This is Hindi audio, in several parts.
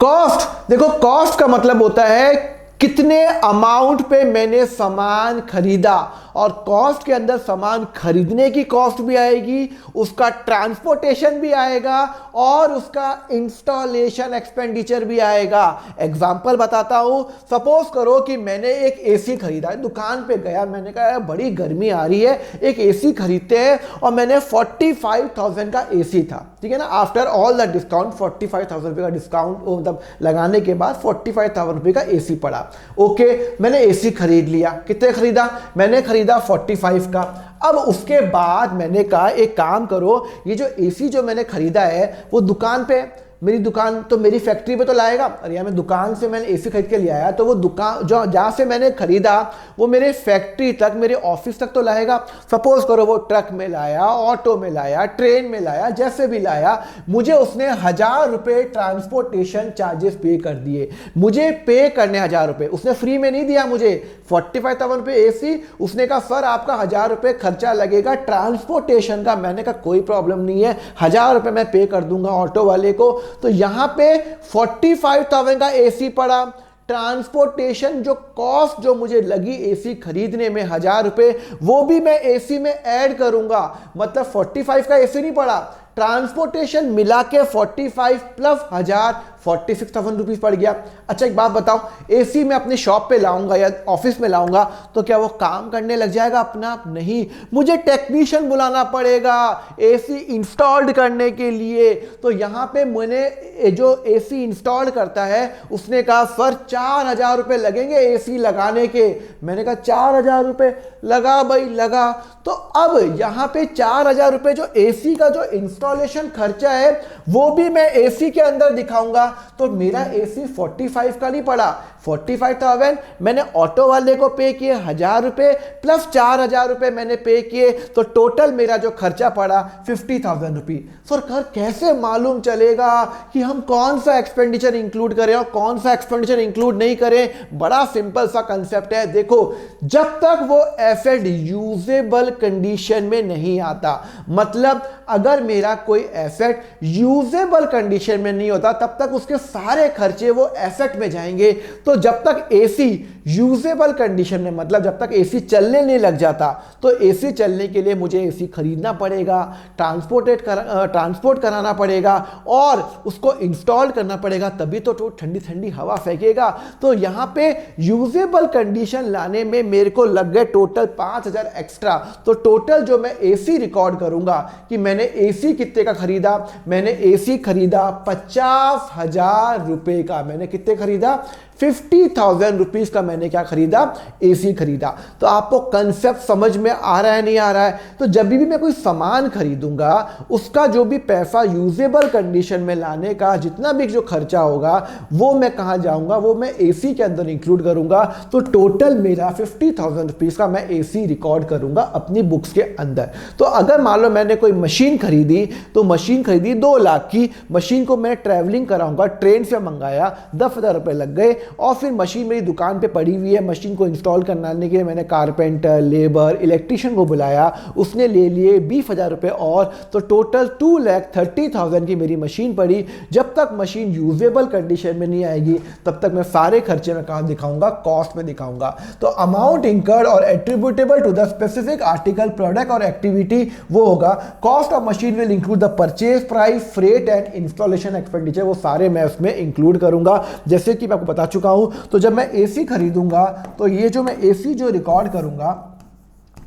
कॉस्ट, देखो कॉस्ट का मतलब होता है कितने अमाउंट पे मैंने सामान खरीदा, और कॉस्ट के अंदर सामान खरीदने की कॉस्ट भी आएगी, उसका ट्रांसपोर्टेशन भी आएगा, और उसका इंस्टॉलेशन एक्सपेंडिचर भी आएगा। एग्जांपल बताता हूं, सपोज करो कि मैंने एक एसी खरीदा, दुकान पे गया, मैंने कहा बड़ी गर्मी आ रही है, एक एसी खरीदते हैं, और मैंने 45,000 का एसी था, ठीक है ना, आफ्टर ऑल द डिस्काउंट 45,000 रुपए का डिस्काउंट मतलब लगाने के बाद 45,000 रुपए का एसी पड़ा। ओके, मैंने एसी खरीद लिया। कितने खरीदा? मैंने खरीदा 45 का। अब उसके बाद मैंने कहा एक काम करो, ये जो एसी जो मैंने खरीदा है वो दुकान पे, मेरी दुकान तो मेरी फैक्ट्री पे तो लाएगा, और या मैं दुकान से मैंने एसी खरीद के ले आया, तो वो दुकान जो जहाँ से मैंने खरीदा वो मेरे फैक्ट्री तक, मेरे ऑफिस तक तो लाएगा। सपोज करो वो ट्रक में लाया, ऑटो में लाया, ट्रेन में लाया, जैसे भी लाया, मुझे उसने 1,000 रुपये ट्रांसपोर्टेशन चार्जेस पे कर दिए। मुझे पे करने 1,000 रुपये, उसने फ्री में नहीं दिया मुझे। 45,000 रुपये एसी, उसने कहा सर आपका 1,000 रुपये खर्चा लगेगा ट्रांसपोर्टेशन का। मैंने कहा कोई प्रॉब्लम नहीं है, 1,000 रुपये मैं पे कर दूंगा ऑटो वाले को। तो यहां पे 45,000 का एसी पड़ा, ट्रांसपोर्टेशन जो कॉस्ट जो मुझे लगी एसी खरीदने में 1,000 रुपए, वो भी मैं एसी में ऐड करूंगा। मतलब 45 का एसी नहीं पड़ा, ट्रांसपोर्टेशन मिला के 45 प्लस 1,000, 46,000 रुपीज पड़ गया। अच्छा एक बात बताओ, एसी में अपने शॉप पे लाऊंगा या ऑफिस में लाऊंगा तो क्या वो काम करने लग जाएगा अपना आप? नहीं, मुझे टेक्नीशियन बुलाना पड़ेगा एसी इंस्टॉल्ड करने के लिए। तो यहां पे मैंने जो एसी इंस्टॉल करता है उसने कहा सर 4,000 रुपए लगेंगे एसी लगाने के। मैंने कहा 4,000 रुपए लगा भाई लगा। तो अब यहां पे 4,000 रुपए जो एसी का जो इंस्टॉलेशन खर्चा है वो भी मैं एसी के अंदर दिखाऊंगा। तो मेरा एसी 45 का नहीं पड़ा, 45,000 मैंने ऑटो वाले को पे किए 1,000 रुपए प्लस 4,000 रुपए मैंने पे किए, तो टोटल मेरा जो खर्चा पड़ा 50,000 रुपीज। सर कैसे मालूम चलेगा कि हम कौन सा एक्सपेंडिचर इंक्लूड करें और कौन सा एक्सपेंडिचर इंक्लूड नहीं करें? बड़ा सिंपल सा कंसेप्ट है। देखो, जब तक वो एसेट यूजेबल कंडीशन में नहीं आता, मतलब अगर मेरा कोई एसेट यूजेबल कंडीशन में नहीं होता तब तक उसके सारे खर्चे वो एसेट में जाएंगे। तो जब तक एसी यूजेबल कंडीशन में, मतलब जब तक एसी चलने नहीं लग जाता, तो एसी चलने के लिए मुझे एसी खरीदना पड़ेगा, ट्रांसपोर्ट कराना पड़ेगा और उसको इंस्टॉल करना पड़ेगा, तभी तो ठंडी ठंडी हवा फेंकेगा। तो यहां पे यूजेबल कंडीशन लाने में मेरे को लग गए टोटल 5,000 एक्स्ट्रा। तो टोटल जो मैं एसी रिकॉर्ड करूंगा कि मैंने एसी कितने का खरीदा, मैंने एसी खरीदा 50,000 रुपए का। मैंने कितने खरीदा? 50,000 रुपीज का मैंने क्या खरीदा? एसी खरीदा। तो आपको कंसेप्ट समझ में आ रहा है नहीं आ रहा है? तो जब भी मैं कोई सामान खरीदूंगा उसका जो भी पैसा यूजेबल कंडीशन में लाने का जितना भी जो खर्चा होगा वो मैं कहां जाऊंगा? वो मैं एसी के अंदर इंक्लूड करूंगा। तो टोटल मेरा 50,000 रुपीज का मैं एसी रिकॉर्ड करूंगा अपनी बुक्स के अंदर। तो अगर मान लो मैंने कोई मशीन खरीदी, तो मशीन खरीदी 2 लाख की, मशीन को मैं ट्रैवलिंग कराऊंगा, ट्रेन से मंगाया, 10,000 रुपए लग गए, और फिर मशीन मेरी दुकान पे पड़ी हुई है, मशीन को इंस्टॉल करने के लिए मैंने कारपेंटर, लेबर, इलेक्ट्रिशियन को बुलाया, उसने ले लिए 20,000 रुपए और, तो टोटल 2,30,000 की मेरी मशीन पड़ी। जब तक मशीन यूजेबल कंडीशन में नहीं आएगी तब तक मैं सारे खर्चे में कहां दिखाऊंगा? कॉस्ट में दिखाऊंगा। तो अमाउंट इंकर्ड और attributable to the specific article, product और एक्टिविटी वो होगा। Cost of machine will include the purchase price, freight and installation expenditure, वो सारे मैं उसमें इंक्लूड करूंगा। जैसे कि मैं आपको बता चुका हूं, तो जब मैं एसी खरीदूंगा तो ये जो मैं एसी जो रिकॉर्ड करूंगा,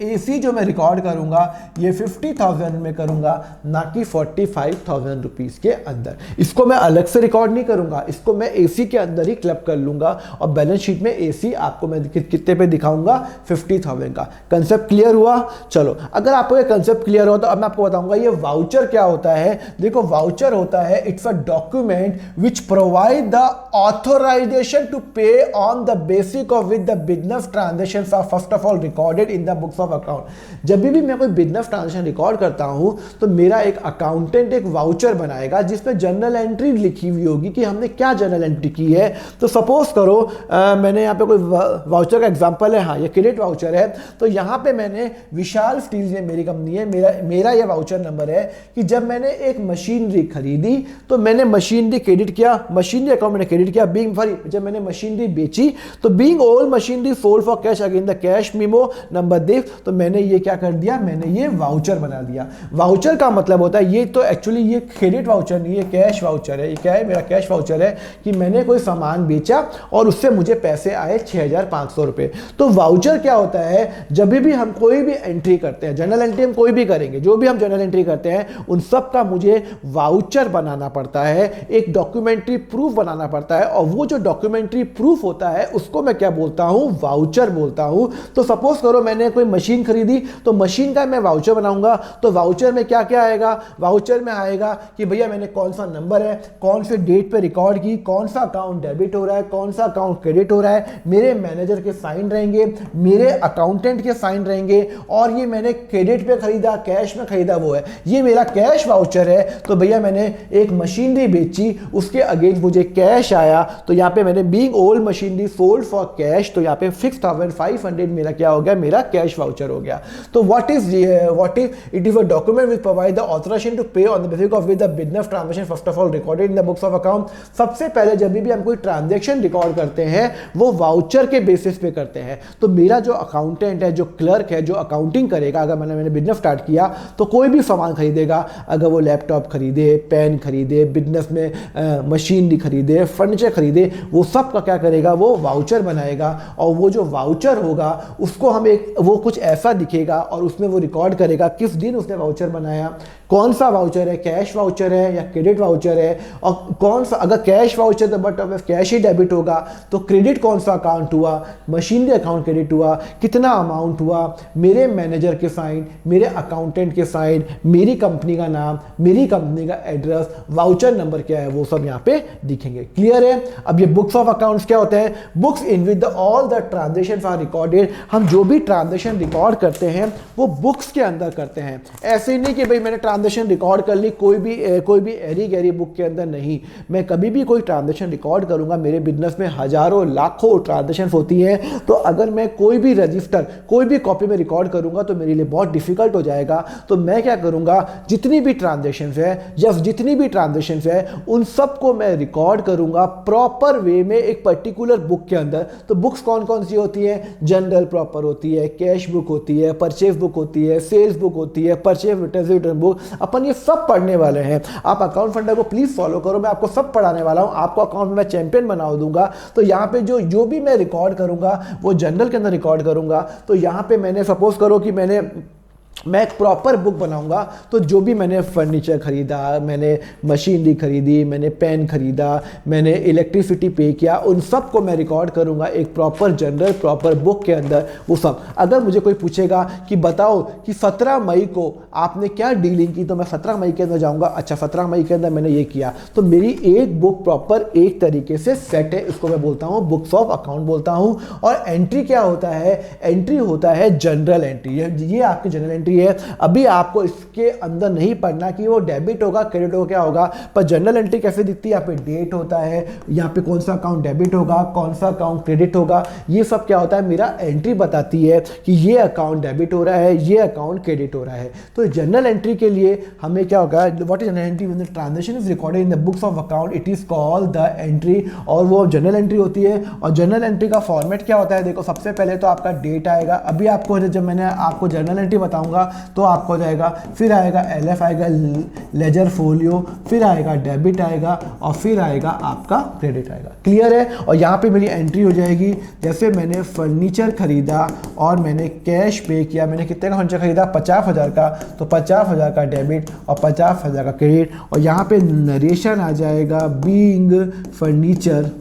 एसी जो मैं रिकॉर्ड करूंगा ये 50,000 में करूंगा, ना कि 45,000 रुपीज के अंदर। इसको मैं अलग से रिकॉर्ड नहीं करूंगा, इसको मैं एसी के अंदर ही क्लब कर लूंगा और बैलेंस शीट में एसी आपको मैं कितने पे दिखाऊंगा? 50,000 का। कंसेप्ट क्लियर हुआ? चलो, अगर आपको ये कंसेप्ट क्लियर हो तो अब मैं आपको बताऊंगा ये वाउचर क्या होता है। देखो, वाउचर होता है, it's a document which provide the authorization to pay on the basic of which the business transactions are first of all recorded in the books of of account. जब भी मैं कोई बिजनेस ट्रांजेक्शन रिकॉर्ड करता हूं तो मेरा एक अकाउंटेंट एक वाउचर बनाएगा जिसमें जर्नल एंट्री लिखी हुई होगी कि हमने क्या जर्नल एंट्री की है। तो सपोज करो मैंने यहाँ पे कोई वाउचर का एग्जांपल है, हाँ ये क्रेडिट वाउचर है, तो यहाँ पे मैंने विशाल स्टील ये मेरी कंपनी है, मेरा ये वाउचर नंबर है कि जब मैंने एक मशीनरी खरीदी तो मैंने मशीनरी क्रेडिट किया, मशीनरी अकाउंट मैंने क्रेडिट किया, बीइंग सॉरी जब मैंने मशीनरी बेची तो being all machinery sold for cash again the cash memo number this, तो मैंने ये क्या कर दिया, मैंने ये वाउचर बना दिया। वाउचर का मतलब होता है, ये तो एक्चुअली ये क्रेडिट वाउचर नहीं है, कैश वाउचर है। ये क्या है, मेरा कैश वाउचर है कि मैंने कोई सामान बेचा और उससे मुझे पैसे आए 6,500 रुपए। तो वाउचर क्या होता है, जब भी हम कोई भी एंट्री करते हैं, जर्नल एंट्री हम कोई भी करेंगे, जो भी हम जर्नल एंट्री करते हैं उन सब का मुझे वाउचर बनाना पड़ता है, एक डॉक्यूमेंट्री प्रूफ बनाना पड़ता है, और वो जो डॉक्यूमेंट्री प्रूफ होता है उसको मैं क्या बोलता हूं, वाउचर बोलता हूं। तो सपोज करो मैंने कोई मशीन खरीदी तो मशीन का मैं वाउचर बनाऊंगा, तो वाउचर में क्या क्या आएगा, वाउचर में आएगा कि भैया मैंने कौन सा नंबर है, कौन से डेट पे रिकॉर्ड की, कौन सा अकाउंट डेबिट हो रहा है, कौन सा अकाउंट क्रेडिट हो रहा है, मेरे मैनेजर के साइन रहेंगे, मेरे अकाउंटेंट के साइन रहेंगे, और ये मैंने क्रेडिट पे खरीदा, कैश में खरीदा वो है, ये मेरा कैश वाउचर है। तो भैया मैंने एक मशीनरी बेची, उसके अगेंस्ट मुझे कैश आया, तो यहाँ पे मैंने being old machinery sold for cash, तो यहाँ पे 6,500 मेरा क्या हो गया, मेरा कैश वाउचर हो गया। तो what is it is a document which provide the authorization to pay on the basis of with the business transaction first of all recorded in the books of account. सबसे पहले जब भी हम कोई ट्रांजैक्शन रिकॉर्ड करते हैं वो वाउचर के बेसिस पे करते हैं। तो मेरा जो अकाउंटेंट है, जो क्लर्क है, जो अकाउंटिंग करेगा, अगर मैंने बिजनेस स्टार्ट किया तो कोई भी सामान खरीदेगा, अगर वो लैपटॉप खरीदे, पेन खरीदे, बिजनेस में मशीनरी खरीदे, फर्नीचर खरीदे, वो सब का क्या करेगा, वो वाउचर बनाएगा, और वो जो वाउचर होगा उसको हम वो कुछ ऐसा दिखेगा और उसमें वो रिकॉर्ड करेगा किस दिन उसने वाउचर बनाया, कौन सा वाउचर है, कैश वाउचर है या क्रेडिट वाउचर है, और कौन सा, अगर कैश वाउचर तो बट कैश ही डेबिट होगा, तो क्रेडिट कौन सा अकाउंट हुआ, मशीनरी अकाउंट क्रेडिट हुआ, कितना अमाउंट हुआ, मेरे मैनेजर के साइन, मेरे अकाउंटेंट के साइन, मेरी कंपनी का नाम, मेरी कंपनी का एड्रेस, वाउचर नंबर क्या है, वो सब यहाँ पे दिखेंगे। क्लियर है। अब ये बुक्स ऑफ अकाउंट्स क्या होते हैं, books in with all the transaction are recorded. हम जो भी ट्रांजेक्शन रिकॉर्ड करते हैं वो बुक्स के अंदर करते हैं। ऐसे नहीं कि भाई मैंने ट्रांजेक्शन रिकॉर्ड कर ली कोई भी एरी गैरी बुक के अंदर, नहीं। मैं कभी भी कोई ट्रांजेक्शन रिकॉर्ड करूंगा, मेरे बिजनेस में हजारों लाखों ट्रांजेक्शन होती हैं, तो अगर मैं कोई भी रजिस्टर, कोई भी कॉपी में रिकॉर्ड करूंगा तो मेरे लिए बहुत डिफिकल्ट हो जाएगा। तो मैं क्या करूंगा, जितनी भी ट्रांजेक्शन है उन सबको मैं रिकॉर्ड करूंगा प्रॉपर वे में एक पर्टिकुलर बुक के अंदर। तो बुक्स कौन कौन सी होती है, जनरल प्रॉपर होती है, कैश बुक होती है, परचेज बुक होती है, सेल्स बुक होती है, परचेज रिटर्न बुक, अपन ये सब पढ़ने वाले हैं। आप अकाउंट फंडर को प्लीज फॉलो करो, मैं आपको सब पढ़ाने वाला हूं, आपको अकाउंट में चैंपियन बना दूंगा। तो यहाँ पे जो भी मैं रिकॉर्ड करूंगा वो जनरल के अंदर रिकॉर्ड करूंगा। तो यहाँ पे मैंने सपोज करो कि मैं एक प्रॉपर बुक बनाऊंगा, तो जो भी मैंने फर्नीचर खरीदा, मैंने मशीनरी खरीदी, मैंने पेन खरीदा, मैंने इलेक्ट्रिसिटी पे किया, उन सब को मैं रिकॉर्ड करूंगा एक प्रॉपर जनरल प्रॉपर बुक के अंदर, वो सब। अगर मुझे कोई पूछेगा कि बताओ कि 17 मई को आपने क्या डीलिंग की, तो मैं 17 मई के अंदर जाऊंगा, अच्छा 17 मई के अंदर मैंने ये किया, तो मेरी एक बुक प्रॉपर एक तरीके से सेट है, इसको मैं बोलता हूँ बुक्स ऑफ अकाउंट बोलता हूँ। और एंट्री क्या होता है, एंट्री होता है जनरल एंट्री, ये आपकी जनरल एंट्री है। अभी आपको इसके अंदर नहीं पढ़ना कि वो डेबिट होगा क्रेडिट होगा क्या होगा, पर जनरल एंट्री कैसे दिखती है, यहाँ पे डेट होता है, यहाँ पे कौन सा अकाउंट डेबिट होगा, कौन सा अकाउंट क्रेडिट होगा, ये सब क्या होता है, मेरा एंट्री बताती है कि ये अकाउंट डेबिट हो रहा है, ये अकाउंट क्रेडिट हो रहा है। तो जनरल एंट्री के लिए हमें क्या होगा, what is general entry, when the transaction is recorded in the books of account it is called the entry, और वो जनरल एंट्री होती है। और जनरल एंट्री का फॉर्मेट क्या होता है, देखो सबसे पहले तो आपका डेट आएगा, अभी आपको जब मैंने आपको जनरल एंट्री बताऊंगा तो आपको जाएगा, फिर आएगा एलएफ आएगा, लेजर फोलियो, फिर आएगा डेबिट आएगा, और फिर आएगा आपका क्रेडिट आएगा। क्लियर है। और यहाँ पे मेरी एंट्री हो जाएगी, जैसे मैंने फर्नीचर खरीदा और मैंने कैश पे किया, मैंने कितने का फर्नीचर खरीदा, 50,000 का, तो 50,000 का डेबिट और 50,000 का क्रेडिट। और यहाँ पे नरेशन आ जाएगा बीइंग फर्नीचर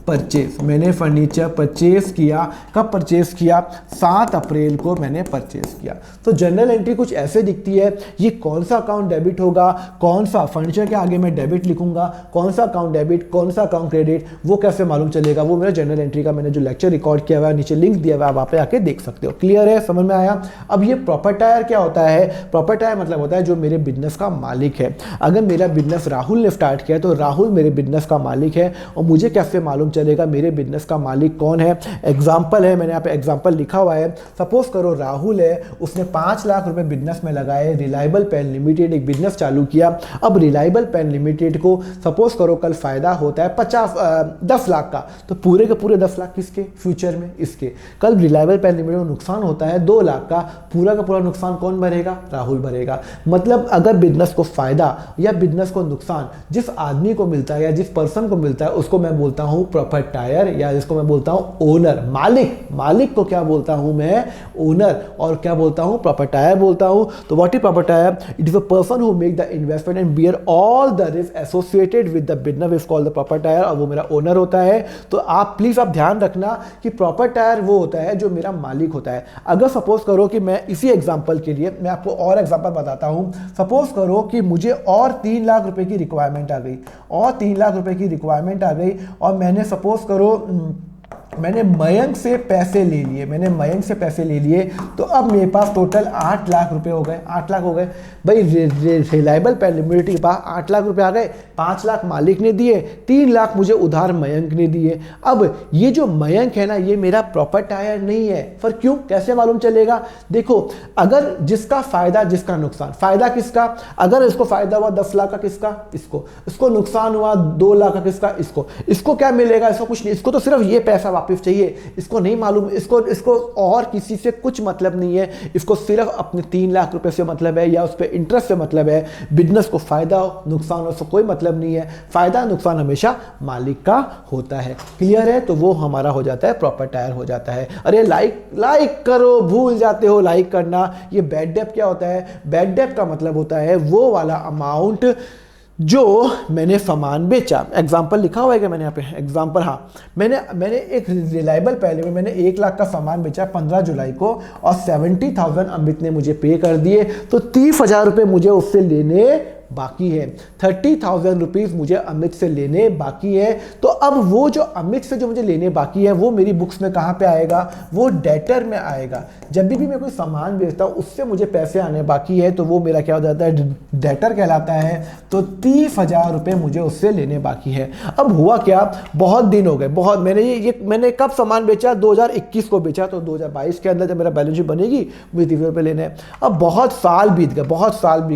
परचेज, मैंने फर्नीचर परचेज किया। कब परचेज किया? 7 अप्रैल को मैंने परचेज किया। तो जर्नल एंट्री कुछ ऐसे दिखती है। ये कौन सा अकाउंट डेबिट होगा, कौन सा फर्नीचर के आगे मैं डेबिट लिखूंगा, कौन सा अकाउंट डेबिट, कौन सा अकाउंट क्रेडिट, वो कैसे मालूम चलेगा? वो मेरा जर्नल एंट्री का मैंने जो लेक्चर रिकॉर्ड किया हुआ है, नीचे लिंक दिया हुआ है, आप वहाँ पे आके देख सकते हो। क्लियर है, समझ में आया? अब ये प्रॉपर्टायर क्या होता है? प्रॉपर्टायर मतलब होता है जो मेरे बिजनेस का मालिक है। अगर मेरा बिजनेस राहुल ने स्टार्ट किया तो राहुल मेरे बिजनेस का मालिक है, और मुझे कैसे मालूम चलेगा मेरे बिजनेस का मालिक कौन है? एग्जाम्पल है, मैंने यहाँ पे एग्जाम्पल लिखा हुआ है। सपोज करो राहुल है, उसने 5 लाख रुपए बिजनेस में लगाए, रिलायबल पेन लिमिटेड एक बिजनेस चालू किया। अब रिलायबल पेन लिमिटेड को सपोज करो कल फायदा होता है 10 लाख का, तो पूरे के पूरे 10 लाख किसके? फ्यूचर में इसके। कल रिलायबल पेन लिमिटेड को नुकसान होता है 2 लाख का, पूरा का पूरा नुकसान कौन भरेगा? राहुल भरेगा। मतलब अगर बिजनेस को फायदा या बिजनेस को नुकसान जिस आदमी को मिलता है या जिस पर्सन को मिलता है उसको मैं बोलता हूं प्रॉपर्टायर, या जिसको मैं बोलता हूं ओनर, मालिक। मालिक को क्या बोलता हूं मैं? ओनर। और क्या बोलता हूं? प्रॉपर्टायर बोलता हूं। तो what is proprietor? It is a person who make the investment and bear all the risk associated with the business is called the proprietor, और वो मेरा ओनर होता है। तो आप प्लीज आप ध्यान रखना कि प्रॉपर्टायर वो होता है जो मेरा मालिक होता है। अगर सपोज करो कि मैं इसी एग्जांपल के लिए मैं आपको और एग्जांपल बताता हूं। सपोज करो कि मुझे और 3 लाख रुपए की रिक्वायरमेंट आ गई, और 3 लाख रुपए की रिक्वायरमेंट आ गई, और मैंने सपोज करो मैंने मयंक से पैसे ले लिए, तो अब मेरे पास टोटल 8 लाख रुपए हो गए। 8 लाख हो गए भाई। रिलायबल पेन लिमिटेड के पास 8 लाख रुपए आ गए, 5 लाख मालिक ने दिए, 3 लाख मुझे उधार मयंक ने दिए। अब ये जो मयंक है ना, ये मेरा प्रॉपर्टायर नहीं है। पर क्यों? कैसे मालूम चलेगा? देखो, अगर जिसका फायदा जिसका नुकसान, फायदा किसका? अगर इसको फायदा हुआ 10 लाख का, किसका? इसको नुकसान हुआ 2 लाख का, किसका? इसको क्या मिलेगा? इसको कुछ नहीं, इसको तो सिर्फ ये पैसा वापस चाहिए। इसको नहीं मालूम, इसको और किसी से कुछ मतलब नहीं है। इसको सिर्फ अपने 3 लाख रुपए से मतलब है, या उस पर इंटरेस्ट से मतलब है। बिजनेस को फायदा हो नुकसान हो उसको कोई मतलब नहीं है। फायदा नुकसान हमेशा मालिक का होता है। क्लियर है? तो वो हमारा हो जाता है प्रॉपर्टायर हो जाता है। अरे लाइक करो, भूल जाते हो लाइक करना। ये बैड डेट क्या होता है? बैड डेट का मतलब होता है वो वाला अमाउंट जो मैंने सामान बेचा। एग्जाम्पल लिखा हुआ है क्या मैंने यहाँ पे? एग्जाम्पल, हाँ, मैंने एक रिलायबल पहले में मैंने 1 लाख का सामान बेचा 15 जुलाई को, और 70,000 अमित ने मुझे पे कर दिए। तो 30,000 रुपये मुझे उससे लेने बाकी है। 30,000 रुपीज़ मुझे अमित से लेने बाकी है। तो अब वो जो अमित से जो मुझे लेने बाकी है वो मेरी बुक्स में कहाँ पे आएगा? वो डेटर में आएगा। जब भी मैं कोई सामान बेचता हूँ उससे मुझे पैसे आने बाकी है, तो वो मेरा क्या हो जाता है? डेटर कहलाता है। तो 30,000 रुपये मुझे उससे लेने बाकी है। अब हुआ क्या, बहुत दिन हो गए, मैंने कब सामान बेचा? 2021 को बेचा। तो 2022 के अंदर जब मेरा बैलेंस शीट बनेगी मुझे 30,000 रुपये लेने हैं। अब बहुत साल बीत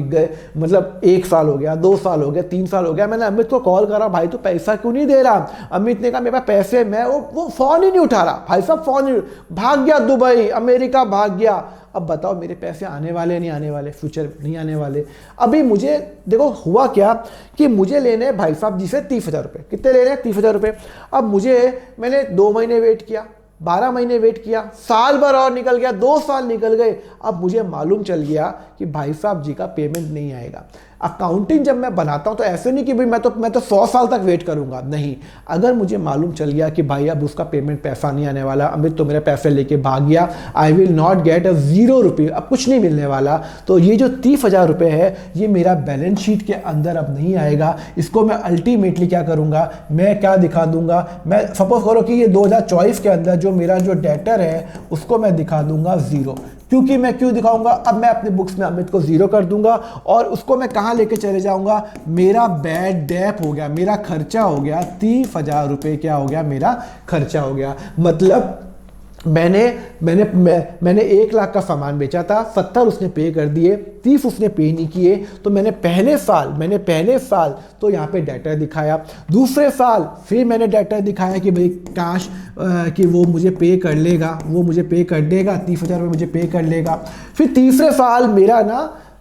गए, मतलब 1 साल हो गया, 2 साल हो गया, 3 साल हो गया। मैंने अमित को कॉल करा, भाई तू पैसा क्यों नहीं दे रहा? अमित ने कहा मेरे पास पैसे, मैं वो फोन ही नहीं उठा रहा। भाई साहब फोन ही भाग गया, दुबई अमेरिका भाग गया। अब बताओ मेरे पैसे आने वाले नहीं आने वाले? फ्यूचर नहीं आने वाले। अभी मुझे देखो हुआ क्या कि मुझे लेने भाई साहब जी से 30,000 रुपये। कितने ले रहे हैं? 30,000 रुपये। अब मैंने 2 महीने वेट किया, 12 महीने वेट किया, साल भर और निकल गया, 2 साल निकल गए। अब मुझे मालूम चल गया कि भाई साहब जी का पेमेंट नहीं आएगा। अकाउंटिंग जब मैं बनाता हूं तो ऐसे नहीं कि भाई मैं तो 100 साल तक वेट करूंगा, नहीं। अगर मुझे मालूम चल गया कि भाई अब उसका पेमेंट पैसा नहीं आने वाला, अमित तो मेरे पैसे लेके भाग गया, I will not get a 0 रुपये, अब कुछ नहीं मिलने वाला, तो ये जो 30,000 रुपये है ये मेरा बैलेंस शीट के अंदर अब नहीं आएगा। इसको मैं अल्टीमेटली क्या करूंगा? मैं क्या दिखा दूंगा? मैं सपोज करो कि ये 2024 के अंदर जो मेरा जो डेटर है उसको मैं दिखा दूंगा 0। क्योंकि मैं क्यों दिखाऊंगा? अब मैं अपने बुक्स में अमित को 0 कर दूंगा, और उसको मैं कहां लेके चले जाऊंगा? मेरा बैड डेप हो गया, मेरा खर्चा हो गया, 30,000 रुपये क्या हो गया? मेरा खर्चा हो गया। मतलब मैंने 1 लाख का सामान बेचा था, 70 उसने पे कर दिए, 30 उसने पे नहीं किए। तो मैंने पहले साल तो यहाँ पे डेटर दिखाया। दूसरे साल फिर मैंने डेटर दिखाया कि भाई काश कि वो मुझे पे कर लेगा, 30,000 रुपये मुझे पे कर लेगा। फिर तीसरे साल मेरा ना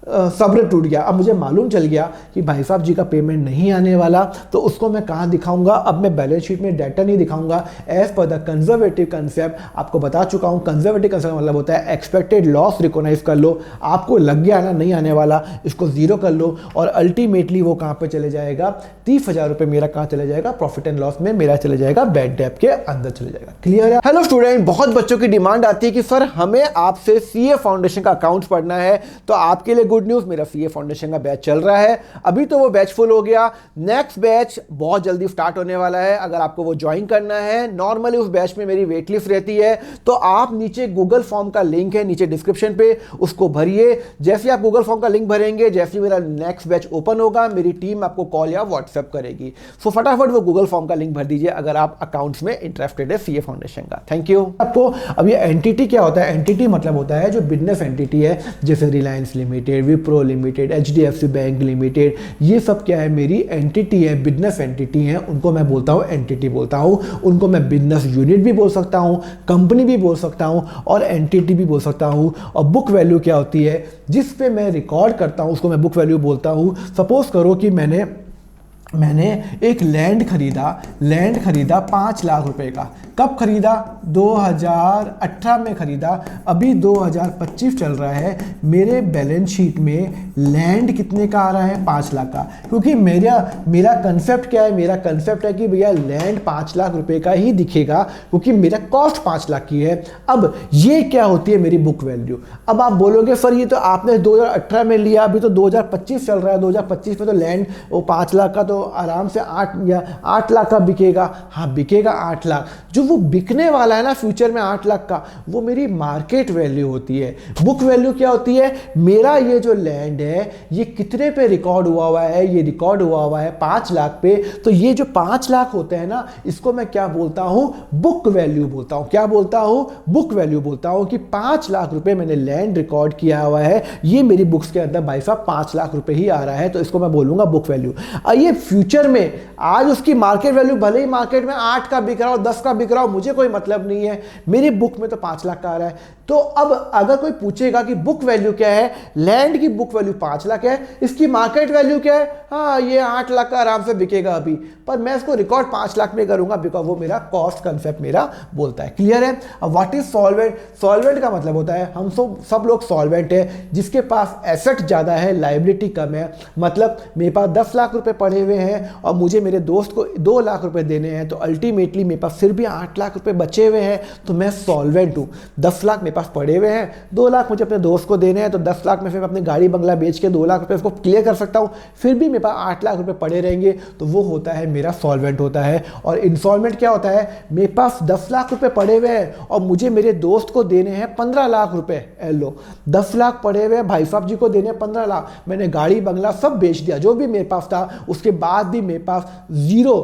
सब्र टूट गया। अब मुझे मालूम चल गया कि भाई साहब जी का पेमेंट नहीं आने वाला, तो उसको मैं कहाँ दिखाऊंगा? अब मैं बैलेंस शीट में डाटा नहीं दिखाऊंगा। As per the conservative concept, आपको बता चुका हूँ कंजर्वेटिव कंसेप्ट का मतलब होता है एक्सपेक्टेड लॉस रिकॉग्नाइज कर लो, आपको लग गया ना नहीं आने वाला, इसको जीरो कर लो, और अल्टीमेटली वो कहाँ पे चले जाएगा? 30,000 रुपये मेरा कहाँ चले जाएगा? प्रॉफिट एंड लॉस में मेरा चले जाएगा, बैड डेट के अंदर चले जाएगा। क्लियर है? हेलो स्टूडेंट, बहुत बच्चों की डिमांड आती है कि सर हमें आपसे सीए फाउंडेशन का अकाउंट्स पढ़ना है। तो आपके लिए गुड न्यूज़, मेरा सीए फाउंडेशन का बैच चल रहा है। अभी तो वो बैच फुल हो गया, नेक्स्ट बैच बहुत जल्दी स्टार्ट होने वाला है। अगर आपको वो ज्वाइन करना है, नॉर्मली उस बैच में मेरी वेट लिस्ट रहती है, तो आप नीचे गूगल फॉर्म का लिंक है नीचे डिस्क्रिप्शन पे, उसको भरिए। जैसे आप गूगल फॉर्म का लिंक भरेंगे, जैसे मेरा नेक्स्ट बैच ओपन होगा, मेरी टीम आपको कॉल या व्हाट्सएप करेगी। सो फटाफट वो गूगल फॉर्म का लिंक भर दीजिए अगर आप अकाउंट्स में इंटरेस्टेड है सीए फाउंडेशन का। Thank you. आपको अब ये एंटिटी क्या होता है? एंटिटी मतलब होता है जो बिजनेस एंटिटी है, जैसे Reliance limited, Wipro limited, HDFC bank limited, ये सब क्या है? मेरी एंटिटी है, बिजनेस एंटिटी है, उनको मैं बोलता हूँ एंटिटी बोलता हूँ। उनको मैं बिजनेस यूनिट भी बोल सकता हूँ, कंपनी भी बोल सकता हूँ, और एंटिटी भी बोल सकता हूँ। और बुक वैल्यू क्या होती है? जिस पे मैं रिकॉर्ड करता हूँ उसको मैं बुक वैल्यू बोलता हूँ। सपोज करो कि मैंने एक लैंड खरीदा 5 लाख रुपए का। कब खरीदा? 2018 में खरीदा। अभी 2025 चल रहा है, मेरे बैलेंस शीट में लैंड कितने का आ रहा है? 5 लाख का। क्योंकि मेरा कंसेप्ट क्या है? मेरा कंसेप्ट है कि भैया लैंड 5 लाख रुपए का ही दिखेगा, क्योंकि मेरा कॉस्ट 5 लाख की है। अब ये क्या होती है? मेरी बुक वैल्यू। अब आप बोलोगे सर ये तो आपने 2018 में लिया, अभी तो 2025 चल रहा है, 2025 में तो लैंड वो 5 लाख का तो आराम से 8 लाख का बिकेगा। हाँ बिकेगा 8 लाख। जो वो बिकने वाला है ना फ्यूचर में 8 लाख का, वो मेरी मार्केट वैल्यू होती है। बुक वैल्यू क्या होती है? मेरा ये जो लैंड है ये कितने पे रिकॉर्ड हुआ है? ये रिकॉर्ड हुआ है 5 लाख पे। तो ये जो 5 लाख होते हैं ना, इसको मैं क्या बोलता हूं? बुक वैल्यू बोलता हूं। क्या बोलता हूं? बुक वैल्यू बोलता हूं कि 5 लाख रुपए मैंने लैंड रिकॉर्ड किया हुआ है, ये मेरी बुक्स के अंदर भाई साहब 5 लाख रुपए ही आ रहा है, तो इसको मैं बोलूंगा बुक वैल्यू। ये फ्यूचर में आज उसकी मार्केट वैल्यू भले ही मार्केट में 8 का बिक रहा हो, 10 का बिक रहा हो, मुझे कोई मतलब नहीं है, मेरी बुक में तो 5 लाख का आ रहा है। तो अब अगर कोई पूछेगा कि बुक वैल्यू क्या है, लैंड की बुक वैल्यू 5 लाख है, इसकी मार्केट वैल्यू क्या है? हाँ ये 8 लाख का आराम से बिकेगा अभी, पर मैं इसको रिकॉर्ड 5 लाख में करूंगा, बिकॉज वो मेरा कॉस्ट कंसेप्ट मेरा बोलता है। क्लियर है? अब व्हाट इज सॉल्वेंट? सॉल्वेंट का मतलब होता है हम सब लोग सॉल्वेंट है, जिसके पास एसेट ज्यादा है, लायबिलिटी कम है। मतलब मेरे पास 10 लाख रुपए पड़े हुए हैं और मुझे मेरे दोस्त को 2 लाख रुपए देने हैं, तो अल्टीमेटली मेरे पास फिर भी 8 लाख रुपए बचे हुए हैं, तो मैं सॉल्वेंट हूं। 10 लाख मेरे पास पड़े हुए हैं, 2 लाख मुझे अपने दोस्त को देने हैं, तो 10 लाख में फिर मैं अपने गाड़ी बंगला बेच के 2 लाख रुपए उसको क्लियर कर सकता हूं। फिर भी मेरे पास 8 लाख रुपए पड़े रहेंगे, तो वो होता है मेरा सॉल्वेंट होता है। और इंस्टॉलमेंट क्या होता है? मेरे पास 10 लाख रुपए पड़े हुए हैं और मुझे मेरे दोस्त को देने हैं 15 लाख रुपए। लो 10 लाख पड़े हुए हैं, भाई साहब जी को देने 15 लाख, मैंने गाड़ी बंगला सब बेच दिया जो भी मेरे पास था, उसके बाद भी मेरे पास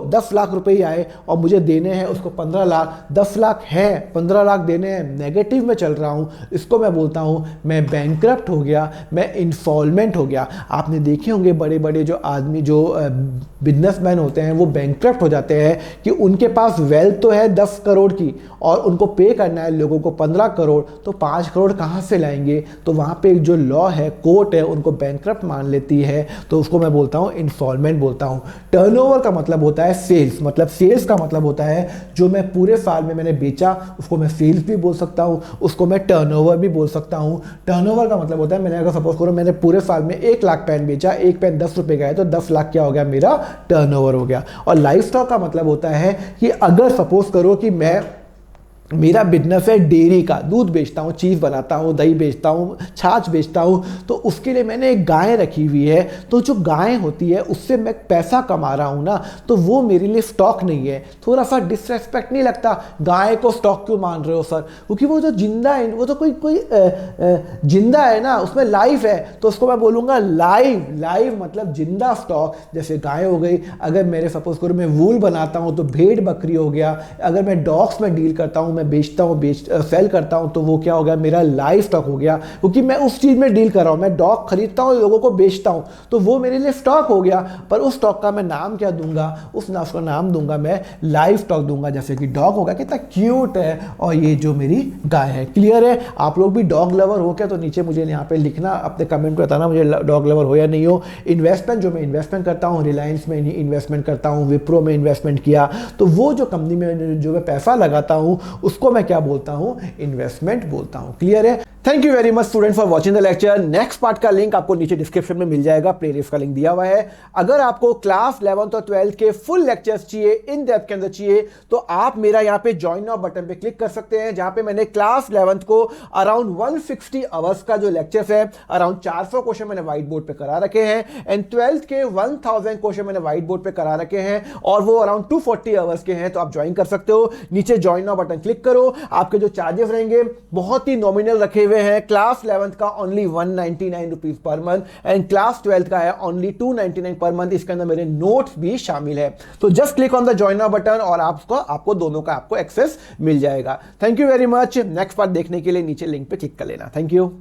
10 लाख रुपए ही आए और मुझे देने हैं उसको 15 लाख। 10 लाख है, 15 लाख देने हैं, नेगेटिव में चल रहा हूं, इसको मैं बोलता हूं मैं बैंकरप्ट हो गया, मैं इंसॉल्वेंट हो गया। आपने देखे होंगे बड़े बड़े जो आदमी जो बिजनेसमैन होते हैं वो बैंकरप्ट हो जाते हैं कि उनके पास वेल्थ तो है 10 करोड़ की और उनको पे करना है लोगों को 15 करोड़, तो 5 करोड़ कहाँ से लाएंगे? तो वहाँ पे जो लॉ है, कोर्ट है, उनको बैंकरप्ट मान लेती है, तो उसको मैं बोलता हूँ इंसॉल्वेंट बोलता हूँ। टर्नओवर का मतलब होता है सेल्स, मतलब सेल्स का मतलब होता है जो मैं पूरे साल में मैंने बेचा उसको मैं सेल्स भी बोल सकता हूँ, उसको मैं टर्नओवर भी बोल सकता हूँ। टर्नओवर का मतलब होता है मैंने अगर सपोज करो मैंने पूरे साल में 1 लाख पेन बेचा, एक पेन 10 रुपए का है, तो 10 लाख क्या हो गया? मेरा टर्नओवर हो गया। और लाइफ स्टॉक का मतलब होता है कि अगर सपोज करो कि मेरा बिजनेस है डेयरी का, दूध बेचता हूँ, चीज़ बनाता हूँ, दही बेचता हूँ, छाछ बेचता हूँ, तो उसके लिए मैंने एक गाय रखी हुई है, तो जो गाय होती है उससे मैं पैसा कमा रहा हूँ ना, तो वो मेरे लिए स्टॉक नहीं है। थोड़ा सा डिसरेस्पेक्ट नहीं लगता? गाय को स्टॉक क्यों मान रहे हो सर? क्योंकि वो जो जिंदा है, वो तो कोई जिंदा है ना, उसमें लाइफ है, तो उसको मैं बोलूँगा लाइव मतलब जिंदा स्टॉक। जैसे गाय हो गई, अगर मेरे सपोज करो मैं वूल बनाता हूँ तो भेड़ बकरी हो गया, अगर मैं डॉग्स में डील करता हूँ, मैं बेचता हूँ सेल करता हूँ, तो वो क्या हो गया, मेरा लाइव स्टॉक हो गया, क्योंकि मैं उस चीज़ में डील कर रहा हूँ, मैं डॉग खरीदता हूँ, लोगों को बेचता हूँ, तो वो मेरे लिए स्टॉक हो गया। पर उस स्टॉक का मैं नाम क्या दूंगा, उसका नाम दूंगा मैं लाइव स्टॉक दूंगा। जैसे कि डॉग होगा, कितना क्यूट है, और ये जो मेरी गाय है। क्लियर है? आप लोग भी डॉग लवर हो क्या? तो नीचे मुझे यहाँ पे लिखना, अपने कमेंट में बताना मुझे डॉग लवर हो या नहीं हो। इन्वेस्टमेंट, जो मैं इन्वेस्टमेंट करता हूँ, रिलायंस में इन्वेस्टमेंट करता हूँ, विप्रो में इन्वेस्टमेंट किया, तो वो जो कंपनी में जो मैं पैसा लगाता हूँ उसको मैं क्या बोलता हूँ, इन्वेस्टमेंट बोलता हूँ। क्लियर है? Thank you very much student for watching the lecture. Next part का लिंक आपको नीचे डिस्क्रिप्शन में मिल जाएगा, प्लेलिस्ट का लिंक दिया हुआ है। अगर आपको क्लास 11th और 12th के फुल लेक्चर्स चाहिए, इन डेप्थ के अंदर चाहिए, तो आप मेरा यहाँ पे ज्वाइन नाउ बटन पे क्लिक कर सकते हैं, जहां पे मैंने क्लास 11th को अराउंड 160 आवर्स का जो लेक्चर्स है, अराउंड 400 क्वेश्चन मैंने व्हाइट बोर्ड पे करा रखे हैं, एंड 12th के 1000 क्वेश्चन मैंने व्हाइट बोर्ड पे करा रखे हैं, और वो अराउंड 240 आवर्स के हैं। तो आप ज्वाइन कर सकते हो, नीचे ज्वाइन नाउ बटन क्लिक करो। आपके जो चार्जेस रहेंगे बहुत ही नॉमिनल रखे हुए हैं। क्लास 11th का only 199 rupees per month, and class 12th का है ओनली 299 पर मंथ। इसके अंदर मेरे नोट्स भी शामिल है। तो just click on the join now button और आपको दोनों का एक्सेस मिल जाएगा। Thank you very much. Next part देखने के लिए नीचे लिंक पे क्लिक कर लेना। Thank you.